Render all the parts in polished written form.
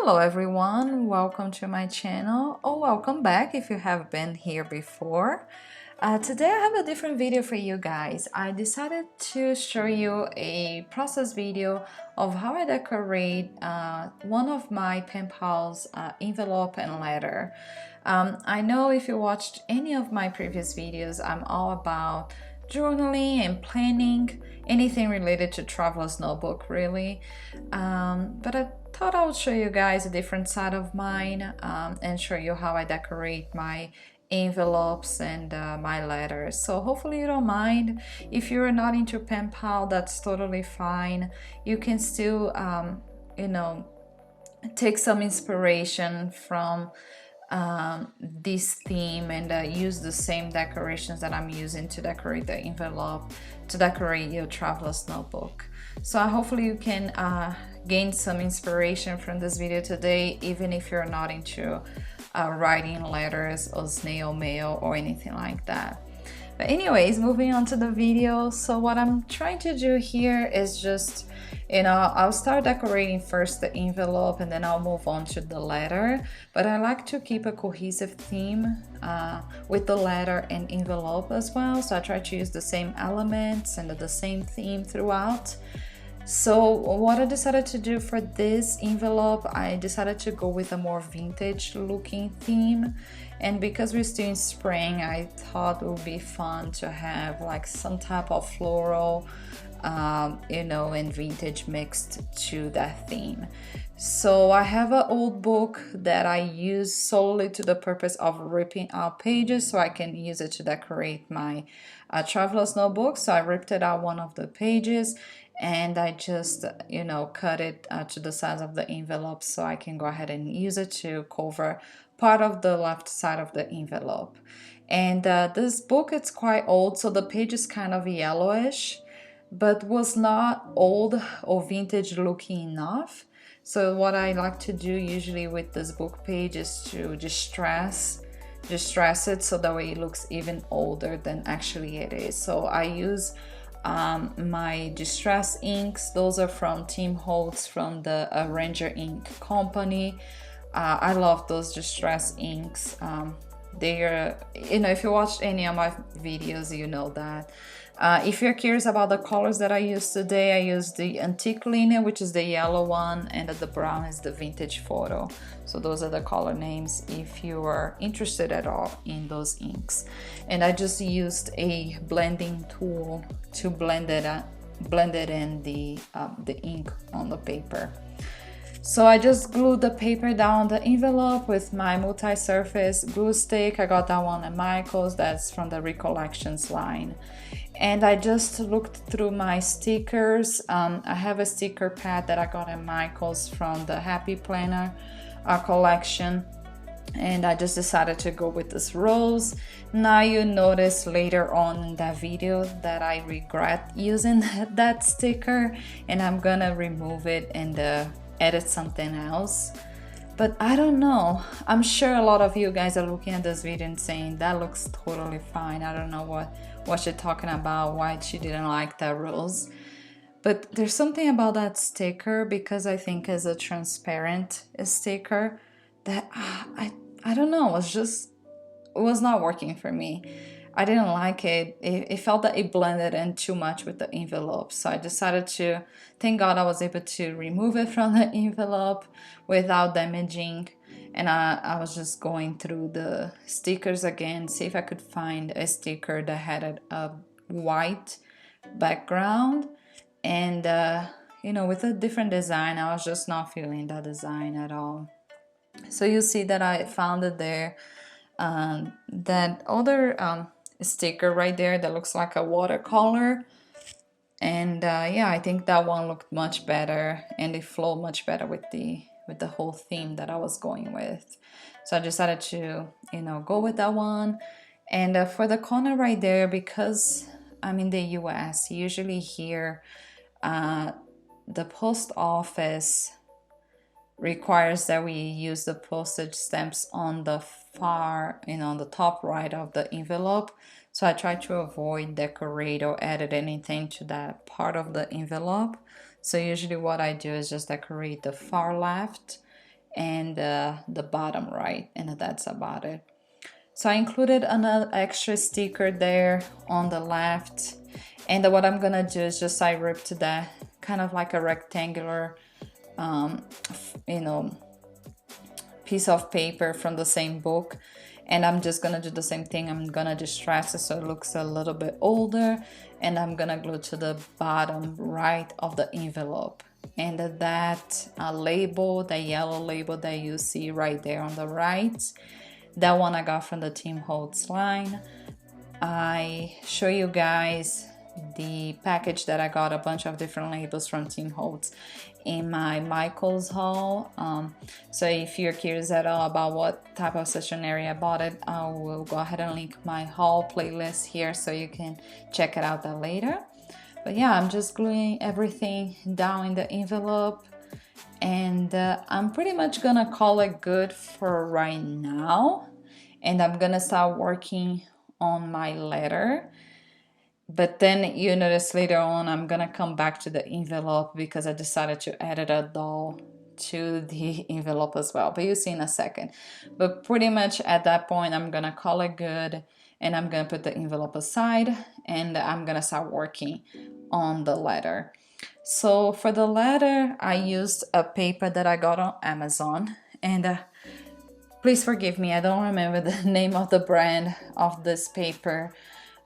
Hello everyone, welcome to my channel, or welcome back if you have been here before. Today I have a different video for you guys. I decided to show you a process video of how I decorate one of my pen pals envelope and letter. I know if you watched any of my previous videos, I'm all about journaling and planning, anything related to traveler's notebook really, but I thought I would show you guys a different side of mine and show you how I decorate my envelopes and my letters. So hopefully you don't mind. If you're not into pen pal, that's totally fine. You can still take some inspiration from this theme and use the same decorations that I'm using to decorate the envelope, to decorate your traveler's notebook. So hopefully you can gain some inspiration from this video today, even if you're not into writing letters or snail mail or anything like that. But anyways, moving on to the video. So what I'm trying to do here is just, I'll start decorating first the envelope and then I'll move on to the letter. But I like to keep a cohesive theme with the letter and envelope as well. So I try to use the same elements and the same theme throughout. So what I decided to do for this envelope, I decided to go with a more vintage looking theme. And because we're still in spring, I thought it would be fun to have like some type of floral, and vintage mixed to that theme. So I have an old book that I use solely to the purpose of ripping out pages so I can use it to decorate my traveler's notebook. So I ripped it out one of the pages and I just cut it to the size of the envelope so I can go ahead and use it to cover part of the left side of the envelope. And this book, it's quite old, so the page is kind of yellowish, but was not old or vintage looking enough. So what I like to do usually with this book page is to distress it so that way it looks even older than actually it is. So I use my distress inks. Those are from Tim Holtz from the Ranger Ink company. I love those distress inks. They are, if you watched any of my videos, you know that. If you're curious about the colors that I use today, I use the Antique Linen, which is the yellow one, and the brown is the Vintage Photo. So those are the color names if you are interested at all in those inks. And I just used a blending tool to blend it in the ink on the paper. So I just glued the paper down the envelope with my multi-surface glue stick. I got that one at Michael's, that's from the Recollections line. And I just looked through my stickers. I have a sticker pad that I got at Michael's from the Happy Planner collection. And I just decided to go with this rose. Now you notice later on in that video that I regret using that sticker and I'm gonna remove it and edit something else. But I don't know, I'm sure a lot of you guys are looking at this video and saying that looks totally fine. I don't know what you're talking about, why she didn't like that rose. But there's something about that sticker, because I think it's a transparent sticker, that I don't know, it was not working for me. I didn't like it. It felt that it blended in too much with the envelope. So I decided to, thank God I was able to remove it from the envelope without damaging. And I was just going through the stickers again, see if I could find a sticker that had a white background. And, with a different design, I was just not feeling that design at all. So you see that I found it there. That other sticker right there that looks like a watercolor, and I think that one looked much better and it flowed much better with the whole theme that I was going with. So I decided to go with that one. And for the corner right there, because I'm in the US, usually here the post office requires that we use the postage stamps on the far, on the top right of the envelope. So I try to avoid decorate or edit anything to that part of the envelope. So usually what I do is just decorate the far left and the bottom, right? And that's about it. So I included another extra sticker there on the left. And what I'm gonna do is just I ripped that kind of like a rectangular, you know, piece of paper from the same book. And I'm just gonna do the same thing. I'm gonna distress it so it looks a little bit older. And I'm gonna glue to the bottom right of the envelope. And that label, the yellow label that you see right there on the right, that one I got from the Tim Holtz line. I show you guys the package that I got, a bunch of different labels from Tim Holtz in my Michaels haul. So if you're curious at all about what type of stationery I bought it, I will go ahead and link my haul playlist here so you can check it out that later. But yeah, I'm just gluing everything down in the envelope, and I'm pretty much gonna call it good for right now, and I'm gonna start working on my letter. But then you notice later on I'm gonna come back to the envelope because I decided to add a doll to the envelope as well, but you'll see in a second. But pretty much at that point I'm gonna call it good, and I'm gonna put the envelope aside, and I'm gonna start working on the letter. So for the letter I used a paper that I got on Amazon, and please forgive me, I don't remember the name of the brand of this paper,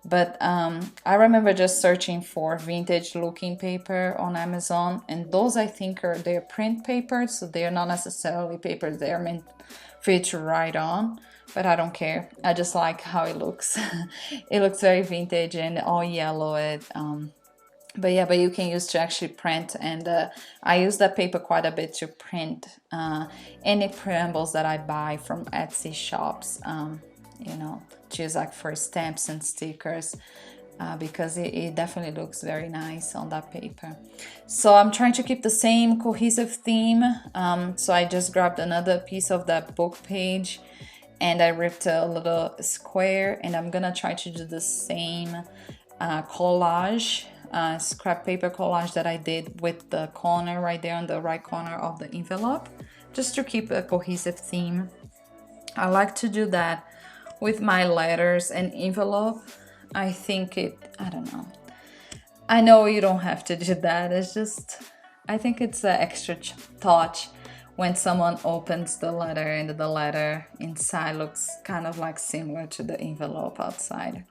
but I remember just searching for vintage looking paper on Amazon, and those I think they're print papers, so they're not necessarily papers they're meant for you to write on, but I don't care. I just like how it looks. It looks very vintage and all yellow. But yeah, but you can use to actually print, and I use that paper quite a bit to print any preambles that I buy from Etsy shops, you know, to use like for stamps and stickers, because it definitely looks very nice on that paper. So I'm trying to keep the same cohesive theme, so I just grabbed another piece of that book page and I ripped a little square, and I'm gonna try to do the same collage, scrap paper collage that I did with the corner right there on the right corner of the envelope, just to keep a cohesive theme. I like to do that with my letters and envelope. I think I don't know. I know you don't have to do that. It's just, I think it's an extra touch when someone opens the letter and the letter inside looks kind of like similar to the envelope outside.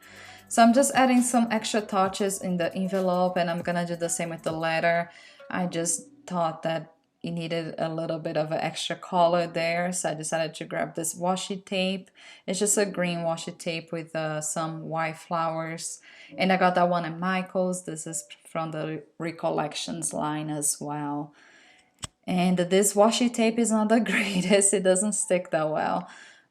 So I'm just adding some extra touches in the envelope, and I'm gonna do the same with the letter. I just thought that it needed a little bit of an extra color there, so I decided to grab this washi tape. It's just a green washi tape with some white flowers, and I got that one at Michael's. This is from the Recollections line as well. And this washi tape is not the greatest, it doesn't stick that well,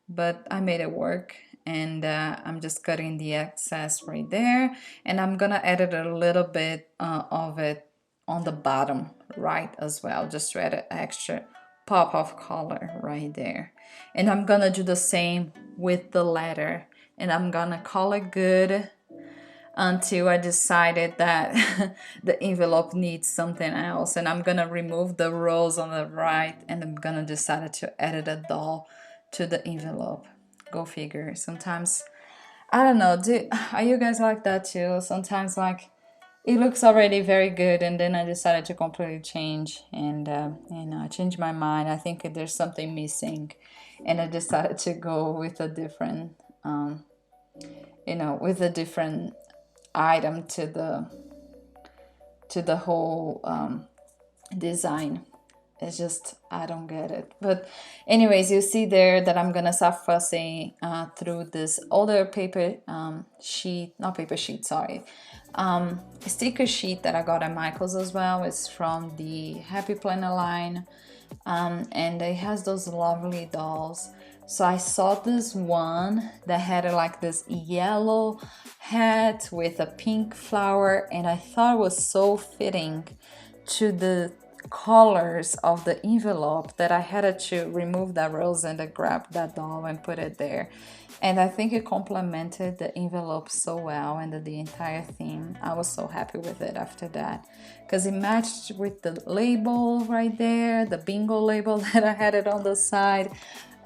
but I made it work. And I'm just cutting the excess right there, and I'm gonna edit a little bit of it on the bottom right as well, just to add an extra pop of color right there. And I'm gonna do the same with the letter, and I'm gonna call it good until I decided that the envelope needs something else, and I'm gonna remove the rows on the right, and I'm gonna decide to edit a doll to the envelope. Go figure. Sometimes, I don't know, are you guys like that too? Sometimes like it looks already very good, and then I decided to completely change, and you know, I changed my mind. I think there's something missing, and I decided to go with a different you know, with a different item to the whole design. It's just, I don't get it. But anyways, you see there that I'm gonna start fussing through this older paper sheet, not paper sheet, sorry, sticker sheet that I got at Michael's as well. It's from the Happy Planner line, and it has those lovely dolls. So I saw this one that had like this yellow hat with a pink flower, and I thought it was so fitting to the colors of the envelope that I had to remove that rose and grab that doll and put it there. And I think it complemented the envelope so well and the entire theme. I was so happy with it after that because it matched with the label right there, the bingo label that I had it on the side.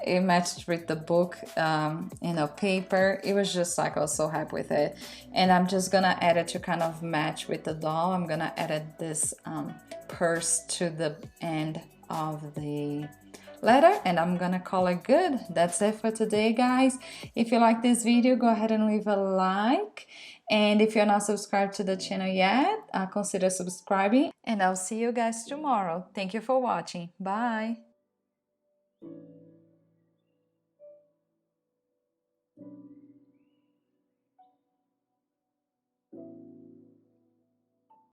It matched with the book, paper. It was just like I was so happy with it. And I'm just gonna add it to kind of match with the doll. I'm gonna add this purse to the end of the letter, and I'm gonna call it good. That's it for today, guys. If you like this video, go ahead and leave a like, and if you're not subscribed to the channel yet, consider subscribing, and I'll see you guys tomorrow. Thank you for watching. Bye.